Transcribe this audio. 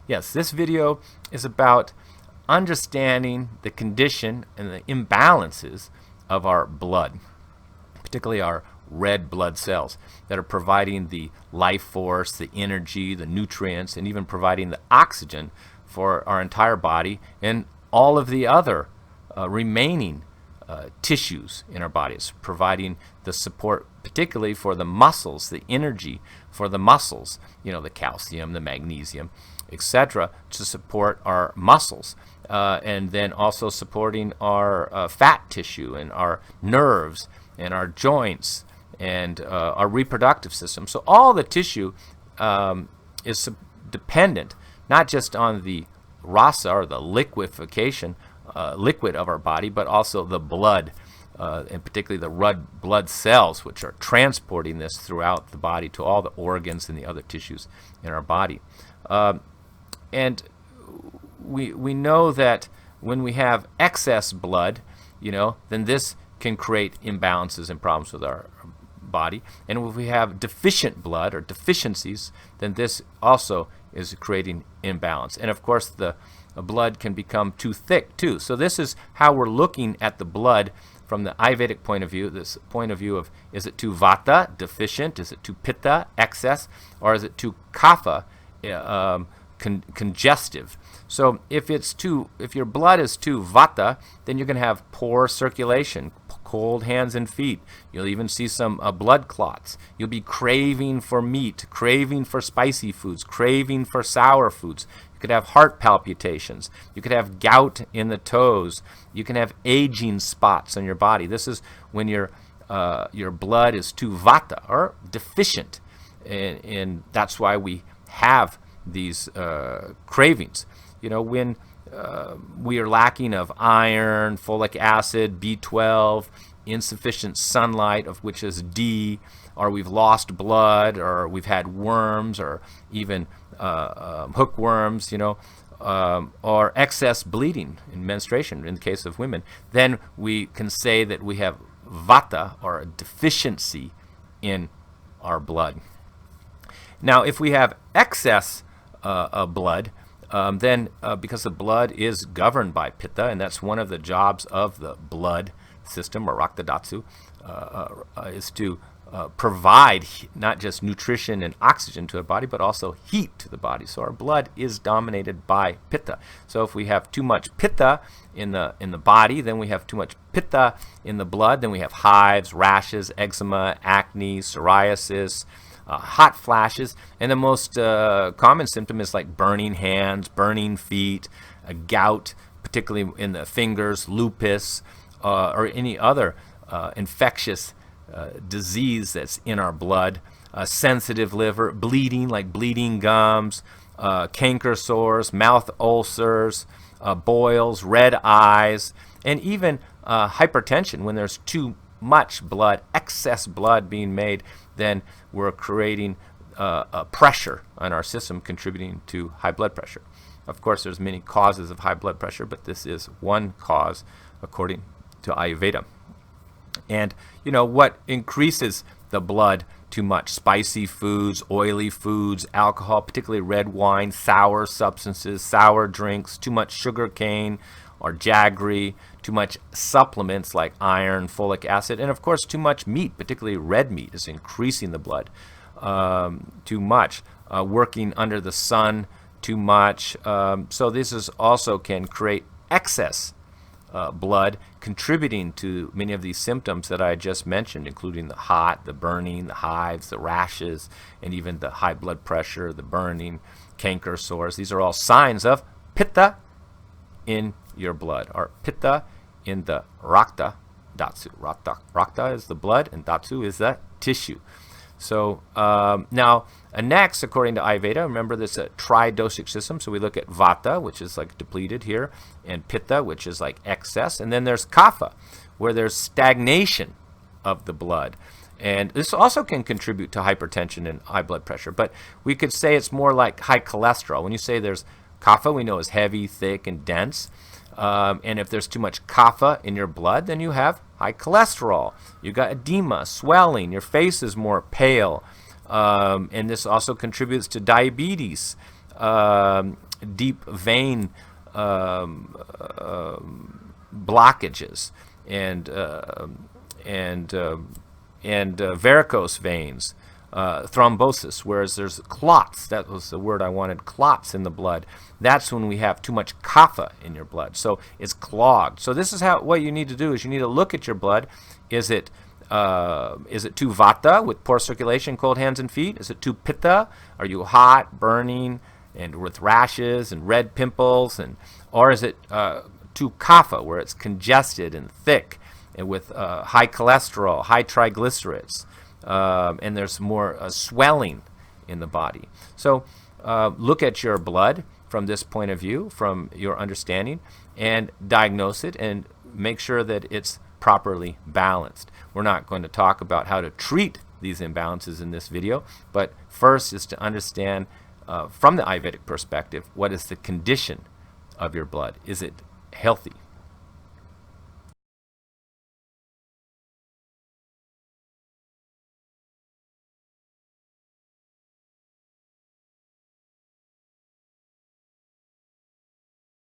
Yes, this video is about understanding the condition and the imbalances of our blood, particularly our red blood cells that are providing the life force, the energy, the nutrients, and even providing the oxygen for our entire body and all of the other remaining tissues in our bodies, providing the support particularly for the muscles, the energy for the muscles, the calcium, the magnesium, etc., to support our muscles, and then also supporting our fat tissue and our nerves and our joints and our reproductive system. So all the tissue is dependent not just on the rasa, or the liquefaction, liquid of our body, but also the blood, and particularly the red blood cells, which are transporting this throughout the body to all the organs and the other tissues in our body. And we know that when we have excess blood, then this can create imbalances and problems with our body. And if we have deficient blood or deficiencies, then this also is creating imbalance. And of course, the blood can become too thick too. So this is how we're looking at the blood from the Ayurvedic point of view, this point of view of, is it too vata, deficient, is it too pitta, excess, or is it too kapha, congestive? So if your blood is too vata, then you're going to have poor circulation, cold hands and feet. You'll even see some blood clots. You'll be craving for meat, craving for spicy foods, craving for sour foods. You could have heart palpitations. You could have gout in the toes. You can have aging spots on your body. This is when your blood is too vata or deficient, and that's why we have these cravings. When we are lacking of iron, folic acid, B12, insufficient sunlight, of which is D, or we've lost blood, or we've had worms, or even hookworms, or excess bleeding in menstruation in the case of women, then we can say that we have vata, or a deficiency in our blood. Now, if we have excess blood, then because the blood is governed by pitta, and that's one of the jobs of the blood system, or Rakta Dhatu, is to provide not just nutrition and oxygen to the body, but also heat to the body. So our blood is dominated by pitta. So if we have too much pitta in the body, then we have too much pitta in the blood, then we have hives, rashes, eczema, acne, psoriasis, hot flashes, and the most common symptom is like burning hands, burning feet, gout, particularly in the fingers, lupus, or any other infectious disease that's in our blood, sensitive liver, bleeding, like bleeding gums, canker sores, mouth ulcers, boils, red eyes, and even hypertension. When there's too much blood, excess blood being made, then we're creating a pressure on our system, contributing to high blood pressure. Of course, there's many causes of high blood pressure, but this is one cause according to Ayurveda. And what increases the blood too much? Spicy foods, oily foods, alcohol, particularly red wine, sour substances, sour drinks, too much sugar cane or jaggery, too much supplements like iron, folic acid, and of course too much meat, particularly red meat, is increasing the blood too much. Working under the sun too much. So this is also can create excess blood, contributing to many of these symptoms that I just mentioned, including the hot, the burning, the hives, the rashes, and even the high blood pressure, the burning, canker sores. These are all signs of pitta in your blood, or pitta in the Rakta Dhatu. Rakta is the blood, and Dhatu is the tissue. So now, next, according to Ayurveda, remember this is a tri-dosage system. So we look at vata, which is like depleted here, and pitta, which is like excess, and then there's kapha, where there's stagnation of the blood. And this also can contribute to hypertension and high blood pressure. But we could say it's more like high cholesterol. When you say there's kapha, we know is heavy, thick, and dense. And if there's too much kapha in your blood, then you have high cholesterol. You got edema, swelling. Your face is more pale. And this also contributes to diabetes. deep vein blockages and varicose veins, thrombosis, whereas there's clots. That was the word I wanted, clots in the blood. That's when we have too much kapha in your blood. So it's clogged. So this is what you need to do is you need to look at your blood. Is it too vata with poor circulation, cold hands and feet? Is it too pitta? Are you hot, burning, and with rashes and red pimples? Or is it too kapha, where it's congested and thick and with high cholesterol, high triglycerides, and there's more swelling in the body? So look at your blood from this point of view, from your understanding, and diagnose it and make sure that it's properly balanced. We're not going to talk about how to treat these imbalances in this video, but first is to understand from the Ayurvedic perspective, what is the condition of your blood? Is it healthy?